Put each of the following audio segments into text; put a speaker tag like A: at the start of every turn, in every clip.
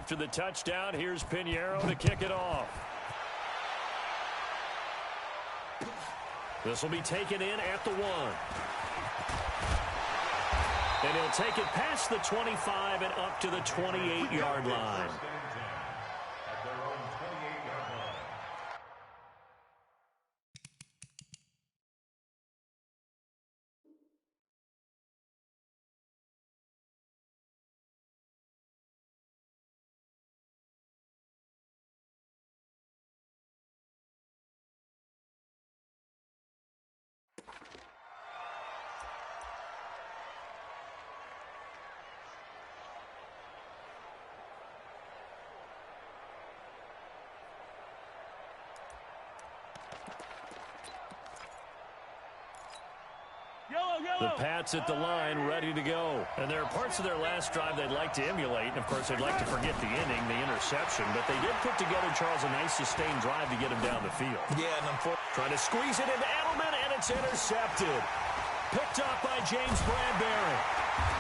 A: After the touchdown, here's Pinheiro to kick it off. This will be taken in at the 1. And he'll take it past the 25 and up to the 28-yard line. The Pats at the line, ready to go. And there are parts of their last drive they'd like to emulate. And, of course, they'd like to forget the inning, the interception. But they did put together, Charles, a nice sustained drive to get him down the field.
B: Yeah, and unfortunately,
A: trying to squeeze it into Edelman, and it's intercepted. Picked up by James Bradbury.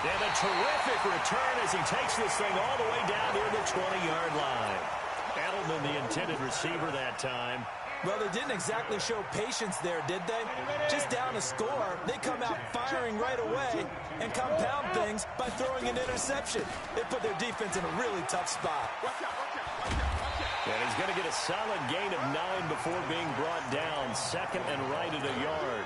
A: And a terrific return as he takes this thing all the way down near the 20-yard line. Edelman, the intended receiver that time.
B: Well, they didn't exactly show patience there, did they? Just down a score, they come out firing right away and compound things by throwing an interception. They put their defense in a really tough spot.
A: And he's going to get a solid gain of 9 before being brought down. Second and right at a yard.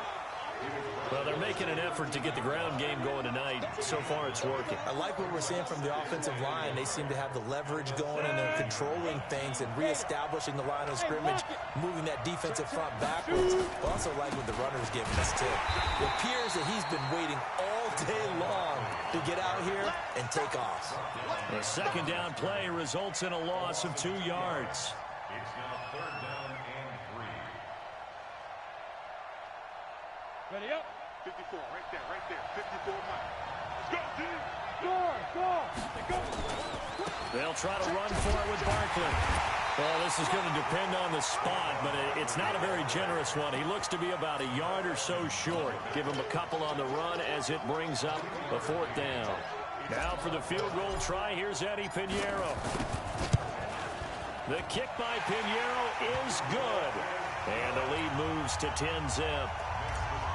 A: Well, they're making an effort to get the ground game going tonight. So far, it's working.
B: I like what we're seeing from the offensive line. They seem to have the leverage going, and they're controlling things and reestablishing the line of scrimmage, moving that defensive front backwards. I also like what the runner's giving us, too. It appears that he's been waiting all day long to get out here and take off.
A: The second down play results in a loss of 2 yards.
C: It's now third down and 3.
D: Ready up.
C: 54, right there, 54 miles. Let's go, team.
D: Go.
A: They'll try to run for it with Barkley. Well, this is going to depend on the spot, but it's not a very generous one. He looks to be about a yard or so short. Give him a couple on the run as it brings up the 4th down. Now for the field goal try, here's Eddie Pinheiro. The kick by Pinheiro is good. And the lead moves to 10-zip.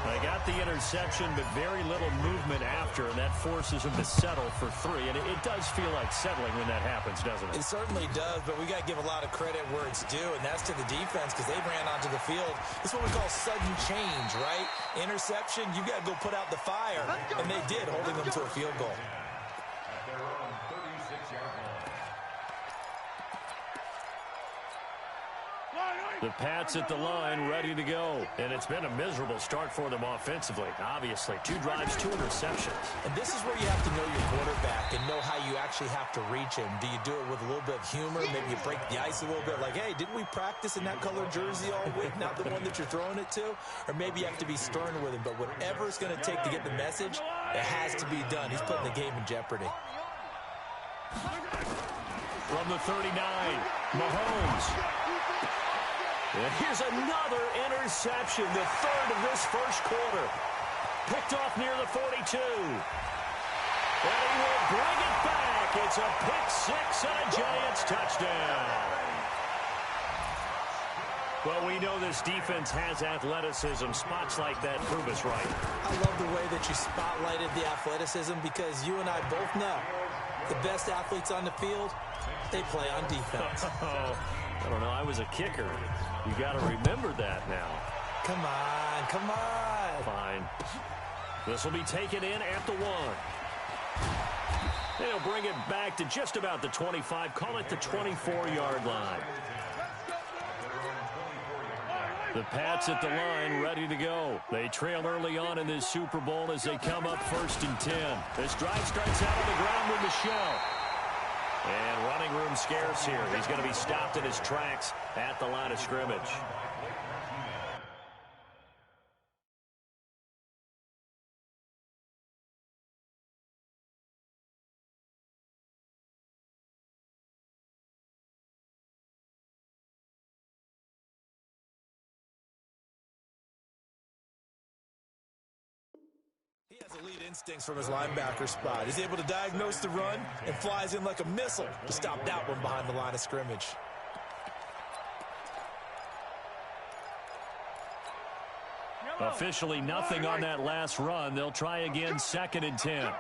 A: They got the interception, but very little movement after, and that forces them to settle for 3. And it does feel like settling when that happens, doesn't it?
B: It certainly does, but we got to give a lot of credit where it's due, and that's to the defense because they ran onto the field. It's what we call sudden change, right? Interception, you got to go put out the fire, and they did, holding them to a field goal.
C: At their own 36-yard line.
A: The Pats at the line, ready to go. And it's been a miserable start for them offensively. Obviously, 2 drives, 2 interceptions.
B: And this is where you have to know your quarterback and know how you actually have to reach him. Do you do it with a little bit of humor? Maybe you break the ice a little bit like, hey, didn't we practice in that color jersey all week, not the one that you're throwing it to? Or maybe you have to be stern with him. But whatever it's going to take to get the message, it has to be done. He's putting the game in jeopardy.
A: From the 39, Mahomes. And here's another interception, the 3rd of this first quarter. Picked off near the 42. And he will bring it back. It's a pick 6 and a Giants touchdown. Well, we know this defense has athleticism. Spots like that prove us right.
B: I love the way that you spotlighted the athleticism because you and I both know the best athletes on the field, they play on defense.
A: I don't know. I was a kicker. You got to remember that now.
B: Come on, come on.
A: Fine. This will be taken in at the 1. They'll bring it back to just about the 25. Call it the 24-yard line. The Pats at the line, ready to go. They trail early on in this Super Bowl as they come up 1st and 10. This drive starts out on the ground with Michel. And running room scarce here. He's going to be stopped in his tracks at the line of scrimmage.
B: Has elite instincts from his linebacker spot. He's able to diagnose the run and flies in like a missile to stop that one behind the line of scrimmage.
A: Officially nothing on that last run. They'll try again, 2nd and 10.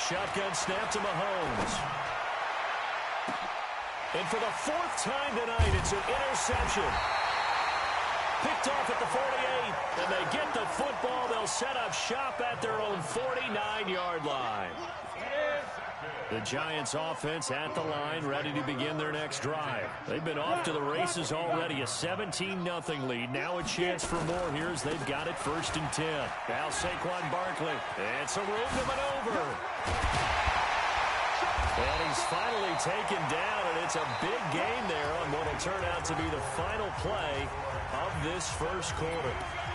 A: Shotgun snap to Mahomes. And for the 4th time tonight, it's an interception. Picked off at the 48, and they get the football. They'll set up shop at their own 49-yard line. The Giants offense at the line, ready to begin their next drive. They've been off to the races already, a 17-0 lead. Now a chance for more here as they've got it 1st and 10. Now Saquon Barkley, and some room to maneuver. And he's finally taken down, and it's a big game there on what will turn out to be the final play of this first quarter.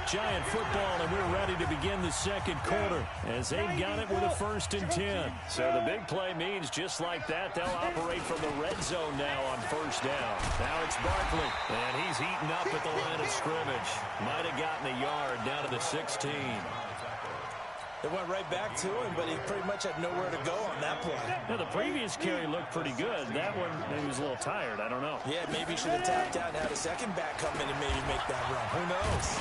A: Giant football, and we're ready to begin the 2nd quarter as they've got it with a 1st and 10. So the big play means just like that, they'll operate from the red zone now on 1st down. Now it's Barkley, and he's eaten up at the line of scrimmage. Might have gotten a yard down to the 16.
B: They went right back to him, but he pretty much had nowhere to go on that play.
A: Yeah, the previous carry looked pretty good. That one, maybe he was a little tired. I don't know.
B: Yeah, maybe he should have tapped out and had a second back come in and maybe make that run. Who knows?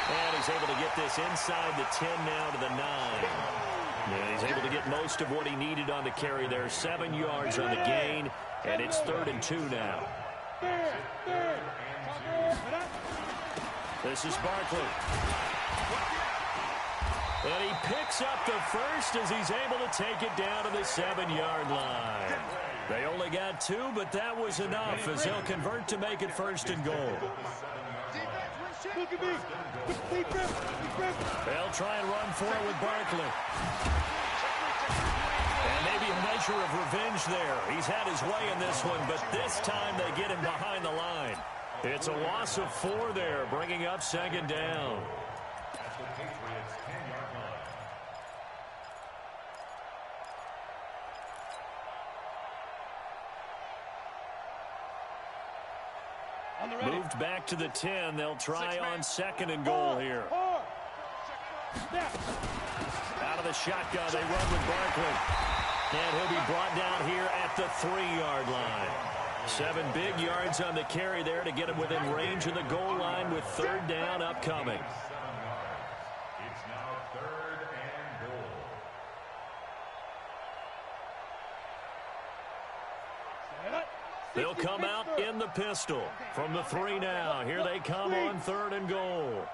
A: And he's able to get this inside the 10 now to the 9. Yeah, he's able to get most of what he needed on the carry there. 7 yards on the gain, and it's 3rd and 2 now. This is Barkley. And he picks up the first as he's able to take it down to the 7-yard line. They only got 2, but that was enough as they'll convert to make it 1st and goal. They'll try and run for it with Barkley. And maybe a measure of revenge there. He's had his way in this one, but this time they get him behind the line. It's a loss of 4 there, bringing up 2nd down. Moved back to the 10. They'll try on 2nd and goal here. Out of the shotgun, they run with Barkley. And he'll be brought down here at the 3-yard line. 7 big yards on the carry there to get him within range of the goal line with 3rd down upcoming.
E: It's now 3rd and goal.
A: They'll come out in the pistol from the 3 now. Here they come on 3rd and goal.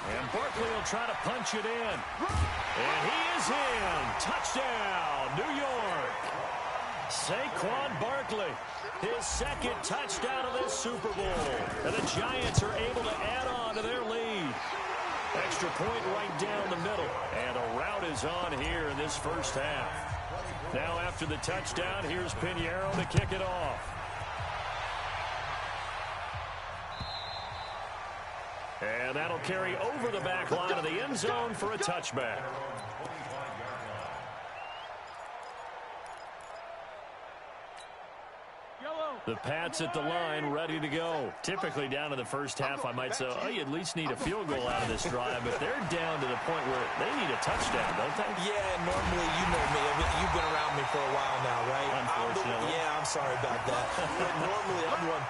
A: And Barkley will try to punch it in. And he is in. Touchdown, New York. Saquon Barkley, his 2nd touchdown of this Super Bowl. And the Giants are able to add on to their lead. Extra point right down the middle. And a rout is on here in this first half. Now after the touchdown, here's Pinheiro to kick it off. And that'll carry over the back line of the end zone for a touchback. The Pats at the line, ready to go. Typically down to the first half, I might say, oh, you at least need a field goal out of this drive. But they're down to the point where they need a touchdown, don't they?
B: Yeah, normally, you know me. I mean, you've been around me for a while now, right?
A: Unfortunately.
B: I'm sorry about that. But normally, I'm one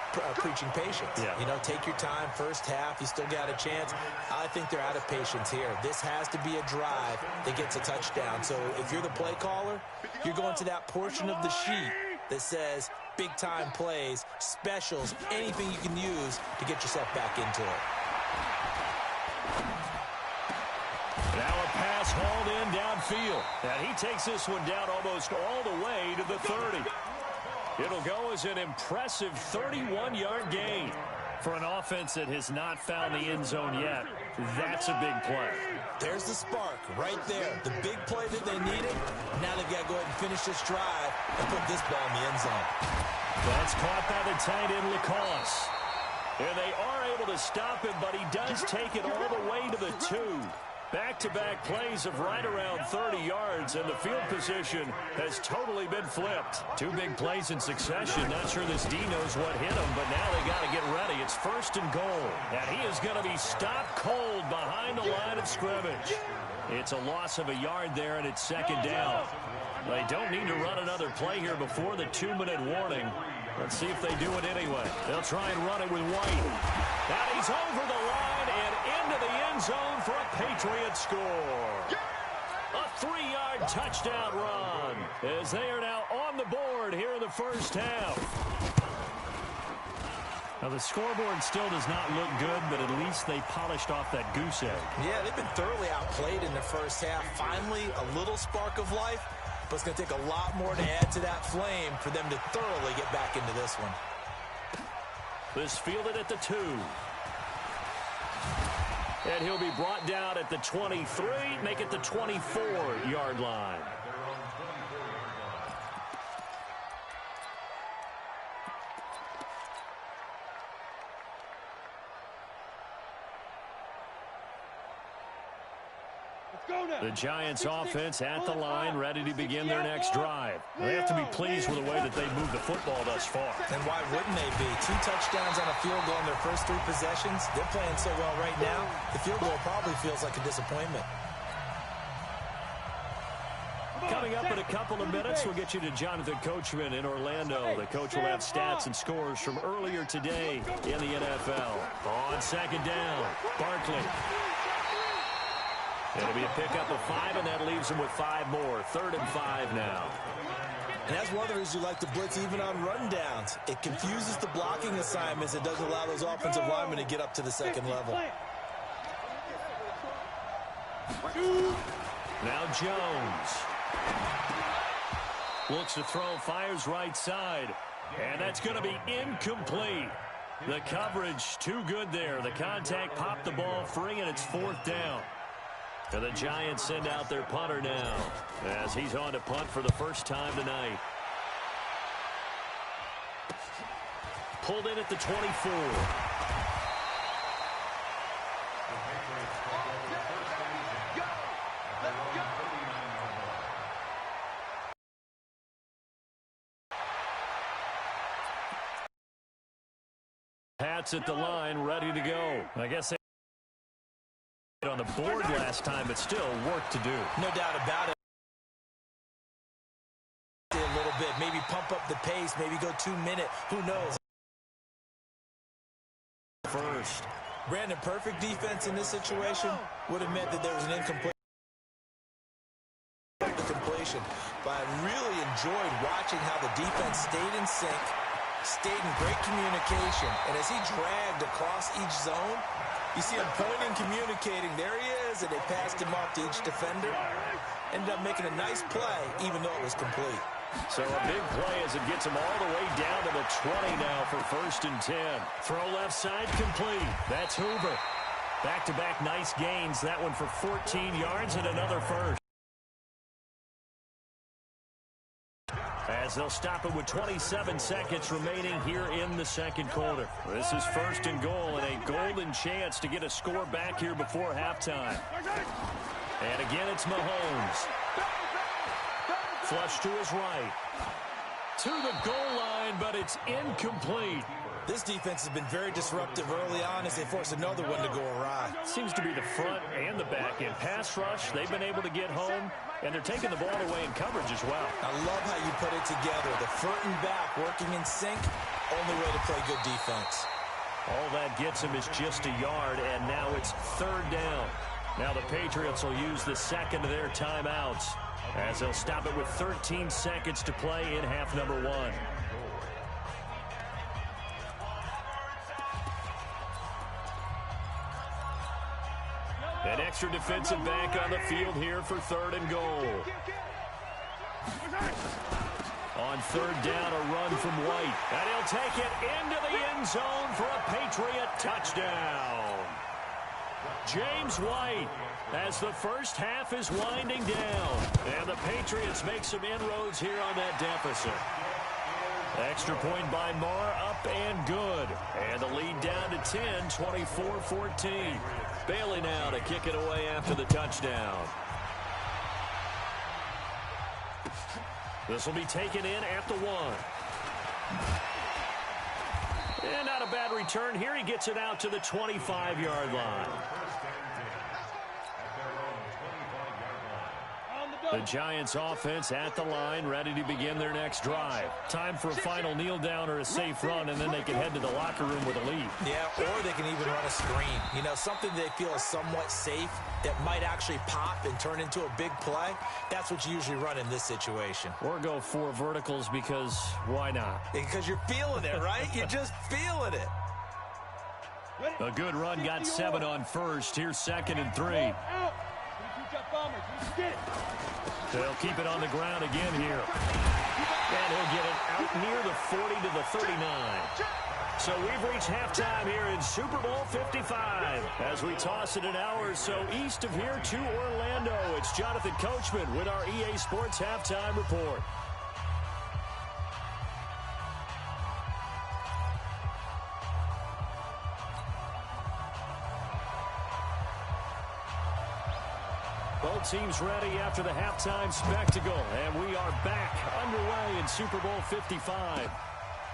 B: preaching patience.
A: Yeah.
B: You know, take your time. First half, you still got a chance. I think they're out of patience here. This has to be a drive that gets a touchdown. So if you're the play caller, you're going to that portion of the sheet that says big-time plays, specials, anything you can use to get yourself back into it.
A: Now a pass hauled in downfield. And he takes this one down almost all the way to the 30. It'll go as an impressive 31-yard gain. For an offense that has not found the end zone yet, that's a big play.
B: There's the spark right there. The big play that they needed. Now they've got to go ahead and finish this drive and put this ball in the end zone.
A: That's caught by the tight end, LaCosse. And they are able to stop him, but he does take it all the way to the 2. Back-to-back plays of right around 30 yards, and the field position has totally been flipped. Two big plays in succession. Not sure this D knows what hit him, but now they got to get ready. It's 1st and goal, and he is going to be stopped cold behind the line of scrimmage. It's a loss of a yard there, and it's 2nd down. They don't need to run another play here before the 2-minute warning. Let's see if they do it anyway. They'll try and run it with White. And he's over the line and into the end zone for a Patriots score. A 3-yard touchdown run as they are now on the board here in the first half. Now, the scoreboard still does not look good, but at least they polished off that goose egg.
B: Yeah, they've been thoroughly outplayed in the first half. Finally, a little spark of life, but it's going to take a lot more to add to that flame for them to thoroughly get back into this one.
A: This fielded at the 2. And he'll be brought down at the 23, make it the 24-yard line. The Giants offense at the line, ready to begin their next drive. They have to be pleased with the way that they've moved the football thus far.
B: And why wouldn't they be? 2 touchdowns on a field goal in their first 3 possessions. They're playing so well right now, the field goal probably feels like a disappointment.
A: Coming up in a couple of minutes, we'll get you to Jonathan Coachman in Orlando. The coach will have stats and scores from earlier today in the NFL. On 2nd down, Barkley. It'll be a pickup of 5, and that leaves them with 5 more. 3rd and 5 now.
B: And that's one of the reasons you like to blitz even on rundowns. It confuses the blocking assignments. It doesn't allow those offensive linemen to get up to the 2nd level.
A: Now Jones. Looks to throw, fires right side. And that's going to be incomplete. The coverage too good there. The contact popped the ball free, and it's 4th down. And the Giants send out their punter now as he's on to punt for the first time tonight. Pulled in at the 24. Pats at the line, ready to go. I guess they on the board last time, but still work to do.
B: No doubt about it. A little bit, maybe pump up the pace, maybe go 2-minute. Who knows?
A: First.
B: Brandon, perfect defense in this situation would have meant that there was an incompletion. But I really enjoyed watching how the defense stayed in sync, stayed in great communication, and as he dragged across each zone, you see him pointing, communicating. There he is, and they passed him off to each defender. Ended up making a nice play, even though it was complete.
A: So a big play as it gets him all the way down to the 20 now for 1st and 10. Throw left side complete. That's Hoover. Back-to-back nice gains. That one for 14 yards and another first. As they'll stop it with 27 seconds remaining here in the 2nd quarter. This is 1st and goal and a golden chance to get a score back here before halftime. And again, it's Mahomes. Flush to his right. To the goal line, but it's incomplete.
B: This defense has been very disruptive early on as they force another one to go awry.
A: Seems to be the front and the back end. Pass rush, they've been able to get home, and they're taking the ball away in coverage as well.
B: I love how you put it together. The front and back working in sync, only way to play good defense.
A: All that gets him is just a yard, and now it's 3rd down. Now the Patriots will use the 2nd of their timeouts as they'll stop it with 13 seconds to play in half number 1. An extra defensive back on the field here for 3rd and goal. On 3rd down, a run from White. And he'll take it into the end zone for a Patriot touchdown. James White, as the first half is winding down. And the Patriots make some inroads here on that deficit. Extra point by Marr, up and good. And the lead down to 10, 24-14. Bailey now to kick it away after the touchdown. This will be taken in at the 1. And not a bad return here. He gets it out to the 25-yard line. The Giants offense at the line, ready to begin their next drive. Time for a final kneel down or a safe run, and then they can head to the locker room with a lead.
B: Yeah, or they can even run a screen. You know, something they feel is somewhat safe that might actually pop and turn into a big play. That's what you usually run in this situation.
A: Or go 4 verticals because why not?
B: Because you're feeling it, right? You're just feeling it.
A: A good run, got 7 on first. Here's 2nd and 3. They'll keep it on the ground again here. And he'll get it out near the 40 to the 39. So we've reached halftime here in Super Bowl 55. As we toss it an hour or so east of here to Orlando, it's Jonathan Coachman with our EA Sports Halftime Report. Both teams ready after the halftime spectacle, and we are back underway in Super Bowl 55.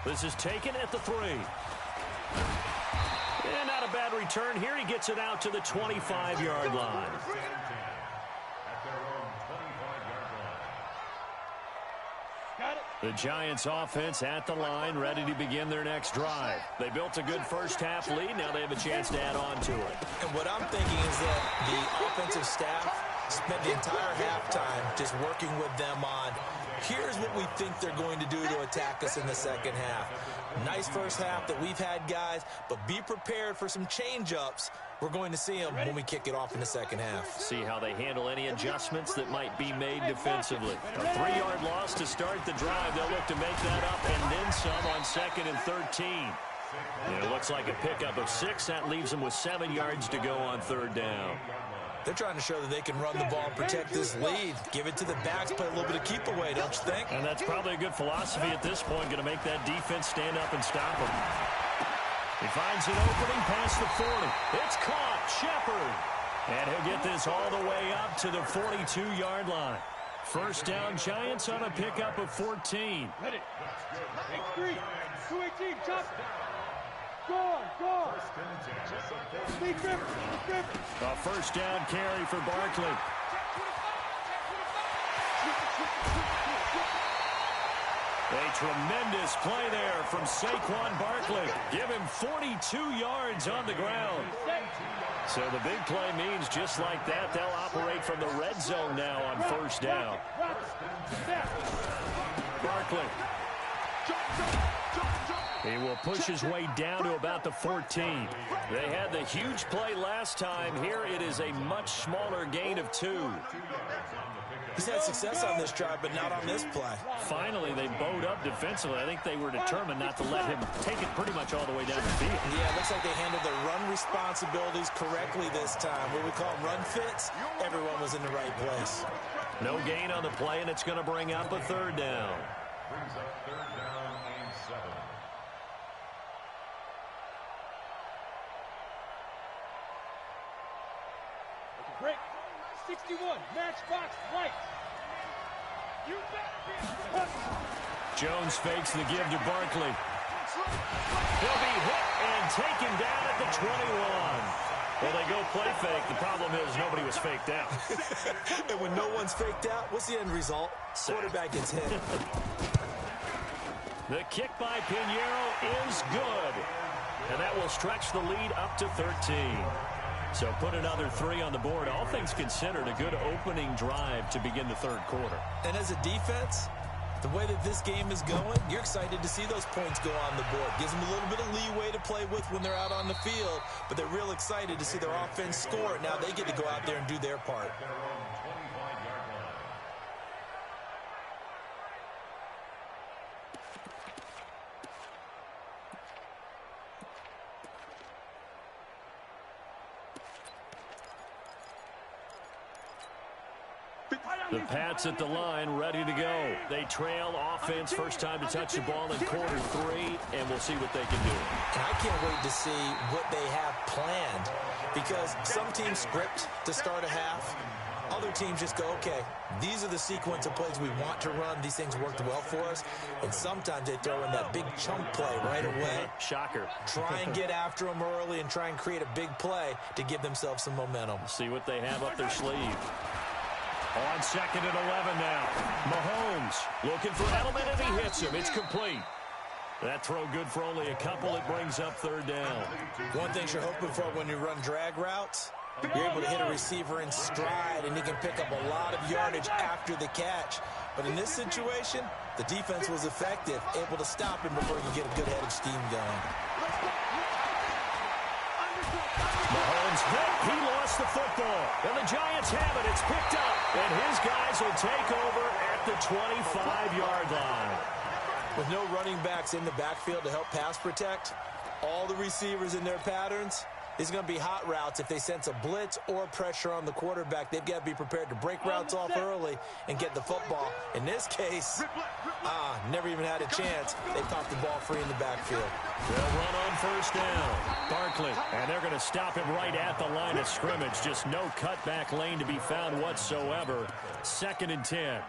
A: This is taken at the 3. And not a bad return here. He gets it out to the 25-yard line. The Giants offense at the line, ready to begin their next drive. They built a good first half lead. Now they have a chance to add on to it.
B: And what I'm thinking is that the offensive staff spent the entire halftime just working with them on, here's what we think they're going to do to attack us in the second half. Nice first half that we've had, guys, but be prepared for some change-ups. We're going to see them when we kick it off in the second half.
A: See how they handle any adjustments that might be made defensively. A 3-yard loss to start the drive. They'll look to make that up and then some on 2nd and 13. And it looks like a pickup of 6. That leaves them with 7 yards to go on 3rd down.
B: They're trying to show that they can run the ball and protect this lead. Give it to the backs, play a little bit of keep away, don't you think?
A: And that's probably a good philosophy at this point. Going to make that defense stand up and stop them. He finds an opening past the 40. It's caught. Shepard. And he'll get this all the way up to the 42-yard line. First down, Giants on a pickup of 14.
D: Ready. Take 3. 218. Chop. Go. Steve Griffin.
A: A first down carry for Barkley. A tremendous play there from Saquon Barkley. Give him 42 yards on the ground. So the big play means just like that, they'll operate from the red zone now on first down. Barkley. He will push his way down to about the 14. They had the huge play last time. Here it is a much smaller gain of 2.
B: He's had success on this drive, but not on this play.
A: Finally, they bowed up defensively. I think they were determined not to let him take it pretty much all the way down the field.
B: Yeah, it looks like they handled their run responsibilities correctly this time. What we call them run fits, everyone was in the right place.
A: No gain on the play, and it's going to bring up a 3rd down.
E: Brings up 3rd down and 7.
D: Break. 61. Matchbox White. You bet.
A: Jones fakes the give to Barkley. He'll be hit and taken down at the 21. Well, they go play fake. The problem is nobody was faked out.
B: And when no one's faked out, what's the end result? Quarterback gets hit.
A: The kick by Pinheiro is good. And that will stretch the lead up to 13. So put another 3 on the board. All things considered, a good opening drive to begin the 3rd quarter.
B: And as a defense, the way that this game is going, you're excited to see those points go on the board. Gives them a little bit of leeway to play with when they're out on the field, but they're real excited to see their offense score. Now they get to go out there and do their part.
A: The Pats at the line, ready to go. They trail offense, first time to touch the ball in quarter 3, and we'll see what they can do.
B: And I can't wait to see what they have planned, because some teams script to start a half. Other teams just go, okay, these are the sequence of plays we want to run. These things worked well for us. And sometimes they throw in that big chunk play right away.
A: Shocker.
B: Try and get after them early and try and create a big play to give themselves some momentum.
A: See what they have up their sleeve. On 2nd and 11 now. Mahomes looking for Edelman, and he hits him. It's complete. That throw good for only a couple. It brings up 3rd down.
B: One thing you're hoping for when you run drag routes, you're able to hit a receiver in stride, and he can pick up a lot of yardage after the catch. But in this situation, the defense was effective, able to stop him before you get a good head of steam going.
A: Mahomes hit. He lost the football. And the Giants have it. It's picked up. And his guys will take over at the 25-yard line.
B: With no running backs in the backfield to help pass protect, all the receivers in their patterns, it's going to be hot routes. If they sense a blitz or pressure on the quarterback, they've got to be prepared to break routes off early and get the football. In this case, never even had a chance. They popped the ball free in the backfield.
A: They'll run on 1st down. Barkley, and they're going to stop him right at the line of scrimmage. Just no cutback lane to be found whatsoever. 2nd and 10.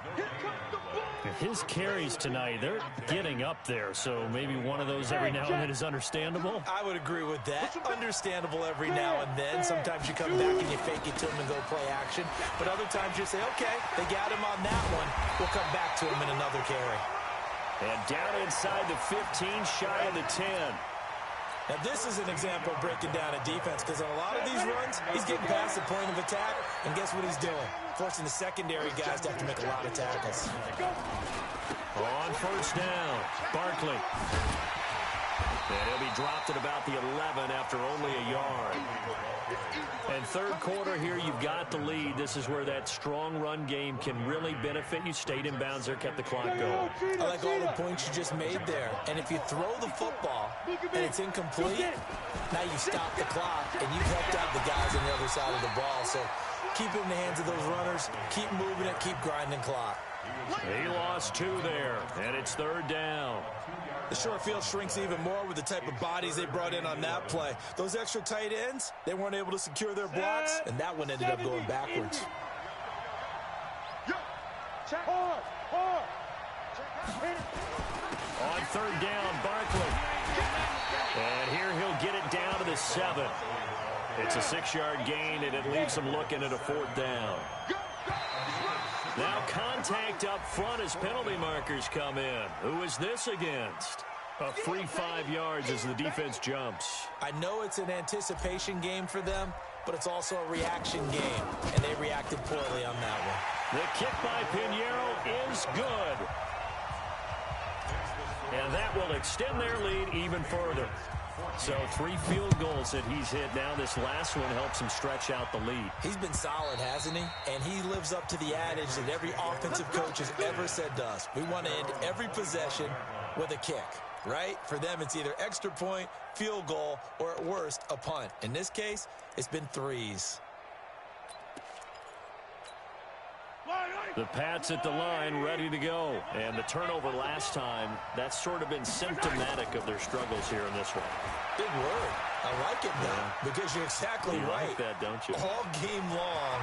A: His carries tonight, they're getting up there, so maybe one of those every now and then is understandable.
B: I would agree with that. Understandable every now and then. Sometimes you come back and you fake it to him and go play action. But other times you say, okay, they got him on that one. We'll come back to him in another carry.
A: And down inside the 15, shy of the 10.
B: Now, this is an example of breaking down a defense, because on a lot of these runs, he's getting past the point of attack, and guess what he's doing? Forcing the secondary guys to have to make a lot of tackles.
A: On 1st down, Barkley. And he'll be dropped at about the 11 after only a yard. And 3rd quarter here, you've got the lead. This is where that strong run game can really benefit you. Stayed in bounds there, kept the clock going.
B: I like all the points you just made there. And if you throw the football and it's incomplete, now you stop the clock and you've helped out the guys on the other side of the ball. So keep it in the hands of those runners. Keep moving it. Keep grinding clock.
A: He lost 2 there, and it's 3rd down.
B: The short field shrinks even more with the type of bodies they brought in on that play. Those extra tight ends, they weren't able to secure their blocks, and that one ended up going backwards.
A: On 3rd down, Barkley. And here he'll get it down to the 7. It's a 6-yard gain, and it leaves him looking at a 4th down. Now contact up front as penalty markers come in. Who is this against? A free 5 yards as the defense jumps.
B: I know it's an anticipation game for them, but it's also a reaction game, and they reacted poorly on that one.
A: The kick by Pinheiro is good. And that will extend their lead even further. So 3 field goals that he's hit now. This last one helps him stretch out the lead.
B: He's been solid, hasn't he? And he lives up to the adage that every offensive coach has ever said to us. We want to end every possession with a kick, right? For them, it's either extra point, field goal, or at worst, a punt. In this case, it's been 3s.
A: The Pats at the line, ready to go. And the turnover last time, that's sort of been symptomatic of their struggles here in this one.
B: Big word. I like it now, because you're exactly right.
A: You like that, don't you?
B: All game long,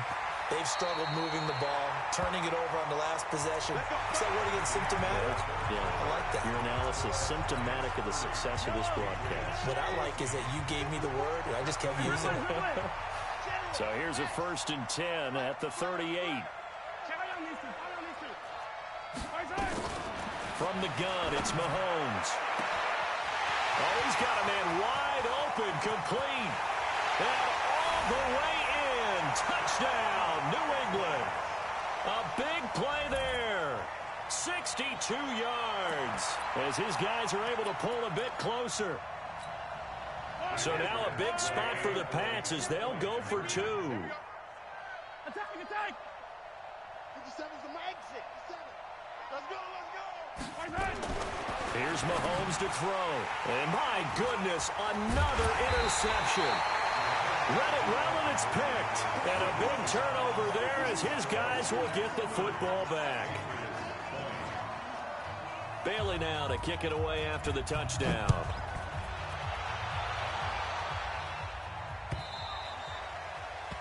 B: they've struggled moving the ball, turning it over on the last possession. Is that word again, symptomatic?
A: Yeah.
B: I like that.
A: Your analysis, symptomatic of the success of this broadcast.
B: What I like is that you gave me the word, and I just kept using it.
A: So here's a 1st and 10 at the 38. From the gun, it's Mahomes. Oh, he's got a man wide open, complete. And all the way in. Touchdown, New England. A big play there. 62 yards as his guys are able to pull a bit closer. So now a big spot for the Pats as they'll go for 2.
D: Attack!
C: 57's the exit. 57. Let's go.
A: Here's Mahomes to throw. And my goodness, another interception. Read it well, and it's picked. And a big turnover there as his guys will get the football back. Bailey now to kick it away after the touchdown.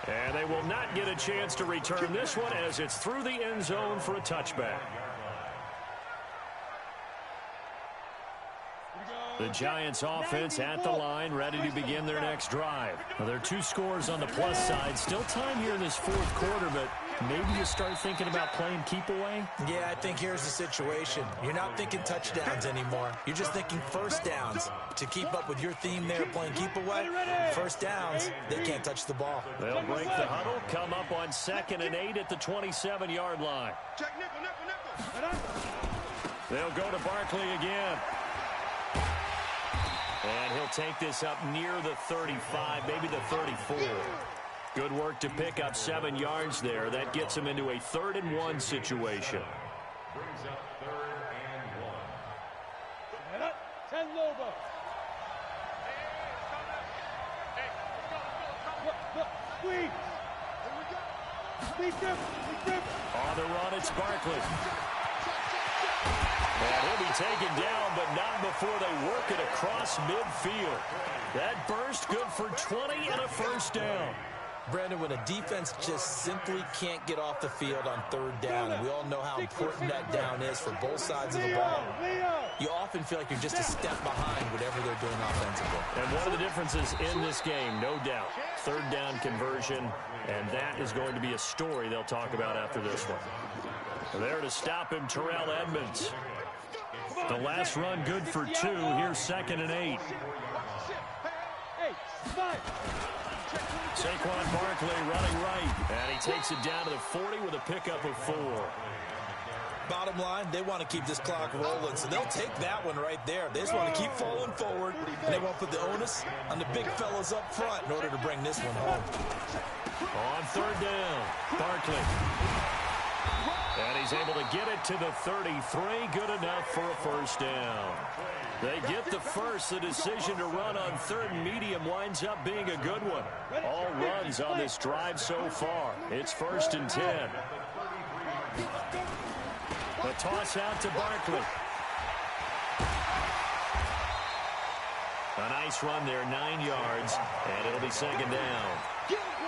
A: And they will not get a chance to return this one as it's through the end zone for a touchback. The Giants offense at the line, ready to begin their next drive. Well, there are 2 scores on the plus side. Still time here in this 4th quarter, but maybe you start thinking about playing keep away?
B: Yeah, I think here's the situation. You're not thinking touchdowns anymore. You're just thinking first downs. To keep up with your theme there, playing keep away, first downs, they can't touch the ball.
A: They'll break the huddle, come up on 2nd and 8 at the 27-yard line. They'll go to Barkley again. And he'll take this up near the 35, maybe the 34. Good work to pick up 7 yards there. That gets him into a 3rd and 1 situation.
E: Brings up 3rd and 1.
D: Head up, 10 Lobo. Look, squeeze. Squeeze him.
A: On the run, it's Barkley. And he'll be taken down, but not before they work it across midfield. That burst good for 20 and a first down.
B: Brandon, when a defense just simply can't get off the field on 3rd down, and we all know how important that down is for both sides of the ball, you often feel like you're just a step behind whatever they're doing offensively.
A: And one of the differences in this game, no doubt, 3rd down conversion, and that is going to be a story they'll talk about after this one. There to stop him, Terrell Edmonds. The last run good for 2. Here's 2nd and 8. Saquon Barkley running right. And he takes it down to the 40 with a pickup of 4.
B: Bottom line, they want to keep this clock rolling, so they'll take that one right there. They just want to keep falling forward, and they won't put the onus on the big fellas up front in order to bring this one home.
A: On 3rd down, Barkley. And he's able to get it to the 33. Good enough for a first down. They get the first. The decision to run on 3rd and medium winds up being a good one. All runs on this drive so far. It's 1st and 10. The toss out to Barkley. A nice run there, 9 yards, and it'll be 2nd down.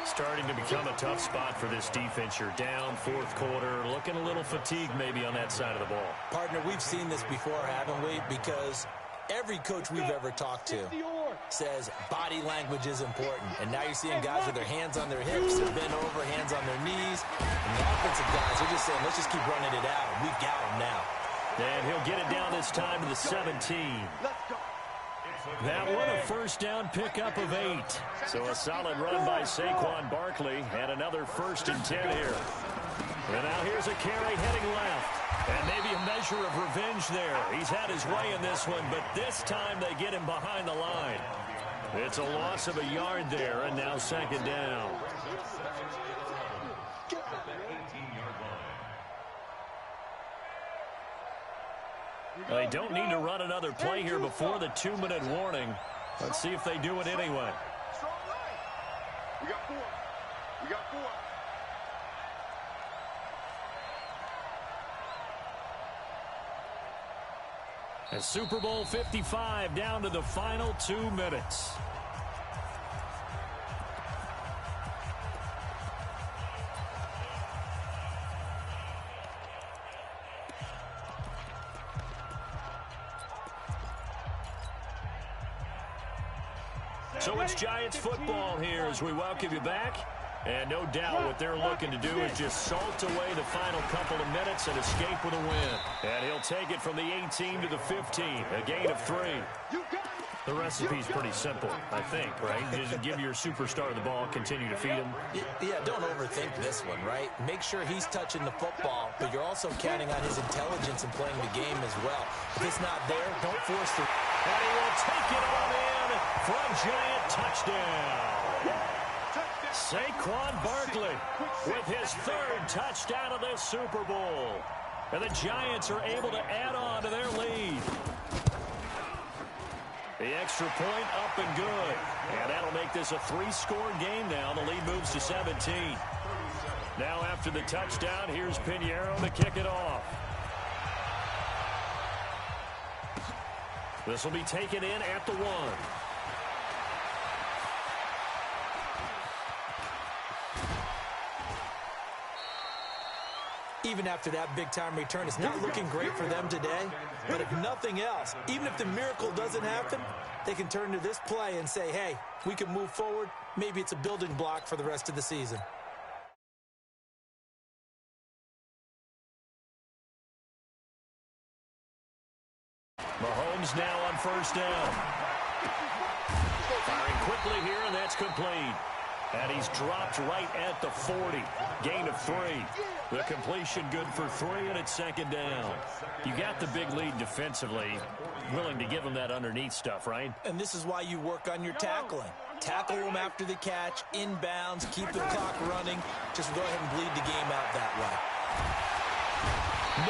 A: Starting to become a tough spot for this defense. You're down 4th quarter, looking a little fatigued maybe on that side of the ball.
B: Partner, we've seen this before, haven't we? Because every coach we've ever talked to says body language is important. And now you're seeing guys with their hands on their hips, they're bent over, hands on their knees. And the offensive guys are just saying, let's just keep running it out. We've got them now.
A: And he'll get it down this time to the 17. That one, a first down pickup of 8. So a solid run by Saquon Barkley, and another 1st and 10 here. And now here's a carry heading left. And maybe a measure of revenge there. He's had his way in this one, but this time they get him behind the line. It's a loss of a yard there, and now 2nd down. They don't need to run another play here before the 2-minute warning. Let's see if they do it anyway.
C: We got 4. We got 4.
A: And Super Bowl 55 down to the final 2 minutes. So it's Giants football here as we welcome you back. And no doubt what they're looking to do is just salt away the final couple of minutes and escape with a win. And he'll take it from the 18 to the 15, a gain of 3. The recipe's pretty simple, I think, right? Just give your superstar the ball, continue to feed him.
B: Yeah, don't overthink this one, right? Make sure he's touching the football, but you're also counting on his intelligence in playing the game as well. If it's not there, don't force it.
A: And he will take it on in for a Giant touchdown. Saquon Barkley with his 3rd touchdown of this Super Bowl. And the Giants are able to add on to their lead. The extra point up and good. And that'll make this a 3-score game now. The lead moves to 17. Now after the touchdown, here's Pinheiro to kick it off. This will be taken in at the 1.
B: Even after that big-time return, it's not looking great for them today. But if nothing else, even if the miracle doesn't happen, they can turn to this play and say, hey, we can move forward. Maybe it's a building block for the rest of the season.
A: Mahomes now on first down. Firing quickly here, and that's complete. And he's dropped right at the 40. Gain of 3. The completion good for 3, and it's second down. You got the big lead defensively. Willing to give him that underneath stuff, right?
B: And this is why you work on your tackling. Tackle him after the catch, inbounds, keep the clock running. Just go ahead and bleed the game out that way.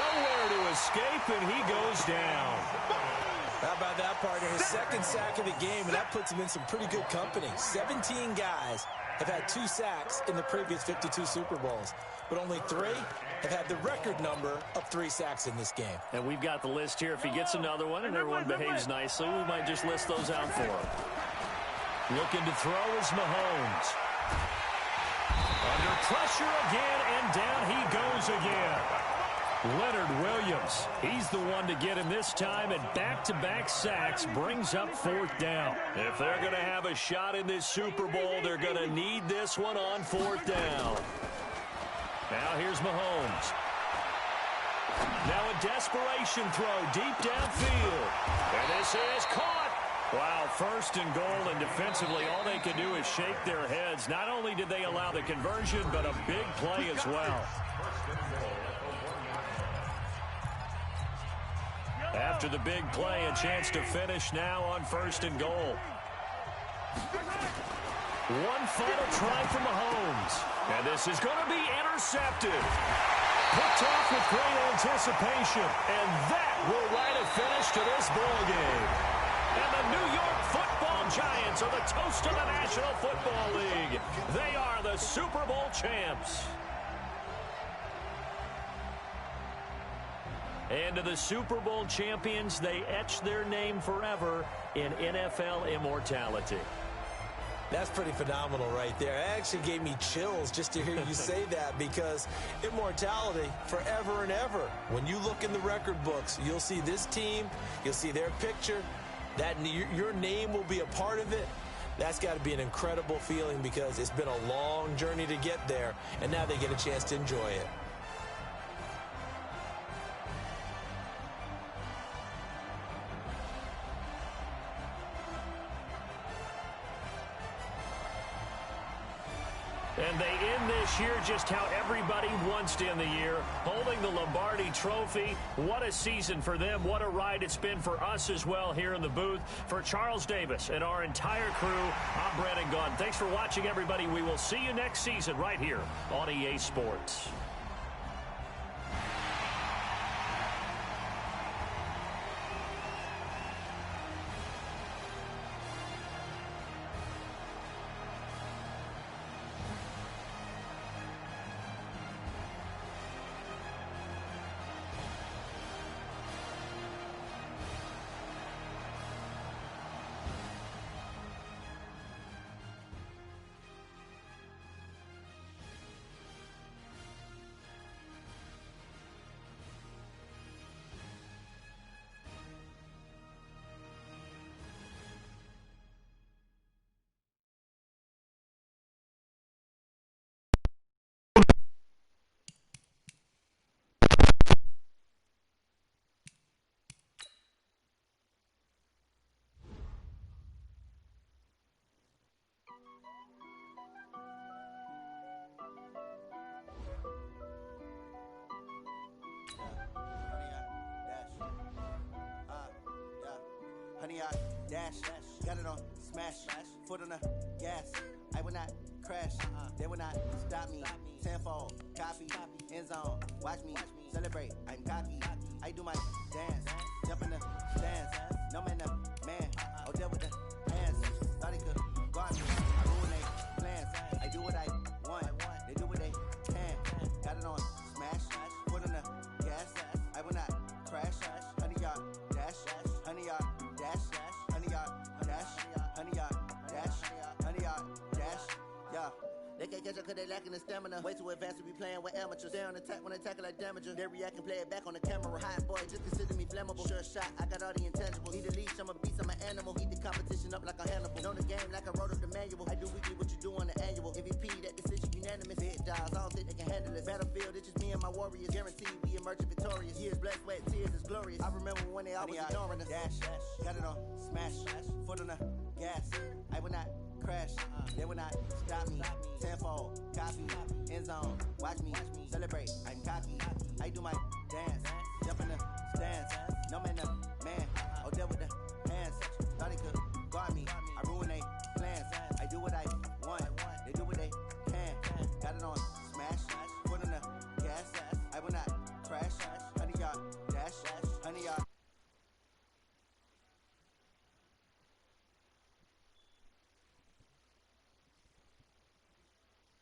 A: Nowhere to escape, and he goes down.
B: How about that, partner? His second sack of the game, and that puts him in some pretty good company. 17 guys have had 2 sacks in the previous 52 Super Bowls, but only 3 have had the record number of 3 sacks in this game.
A: And we've got the list here. If he gets another one and everyone behaves nicely, we might just list those out for him. Looking to throw is Mahomes. Under pressure again, and down he goes again. Leonard Williams, he's the one to get him this time, and back-to-back sacks brings up 4th down. If they're going to have a shot in this Super Bowl, they're going to need this one on 4th down. Now here's Mahomes. Now a desperation throw deep downfield. And this is caught. Wow, 1st and goal, and defensively all they can do is shake their heads. Not only did they allow the conversion, but a big play as well. After the big play, a chance to finish now on 1st and goal. One final try from Mahomes. And this is going to be intercepted. Picked off with great anticipation. And that will write a finish to this ball game. And the New York Football Giants are the toast of the National Football League. They are the Super Bowl champs. And to the Super Bowl champions, they etch their name forever in NFL immortality.
B: That's pretty phenomenal right there. It actually gave me chills just to hear you say that, because immortality forever and ever. When you look in the record books, you'll see this team, you'll see their picture, that your name will be a part of it. That's got to be an incredible feeling, because it's been a long journey to get there, and now they get a chance to enjoy it.
A: And they end this year just how everybody wants to end the year, holding the Lombardi Trophy. What a season for them. What a ride it's been for us as well here in the booth. For Charles Davis and our entire crew, I'm Brandon Gaudin. Thanks for watching, everybody. We will see you next season right here on EA Sports.
F: Honey, I dash, got it on smash, foot on the gas. I will not crash, they will not stop me. Tenfold, copy, end zone, watch me celebrate. I'm cocky, I do my dance, jump in the stands. No man, man, oh there with the hands. Thought he could guard me. I ruin they plans. I do what I want. They do what they can. Got it on smash. Foot on the gas. I will not crash. 100-yard dash. 100-yard dash. 100-yard dash. 100-yard dash. 100-yard dash. Yeah. They can't catch up cause they lacking the stamina. Way too advanced to be playing with amateurs. Stay on attack when they tackle like damager. They react and play it back on the camera. Hot boy, just consider me flammable. Sure shot, I got all the intangibles. Need a leash, I'm a beast, I'm an animal. Heat the competition up like a Hannibal. Know the game like I wrote up the manual. I do weekly what you do on the annual. MVP, that decision unanimous. Hit dials, I don't think they can handle this. Battlefield, it's just me and my warriors. Guaranteed we emerge victorious. Years, blood, sweat, tears, it's glorious. I remember when they always ignoring us. Dash, got it on smash. Foot on the gas. I will not crash. They will not stop me. Tenfold, copy, end zone. Watch me celebrate. I'm cocky. I do my dance. Jump in the stands. No man, the man.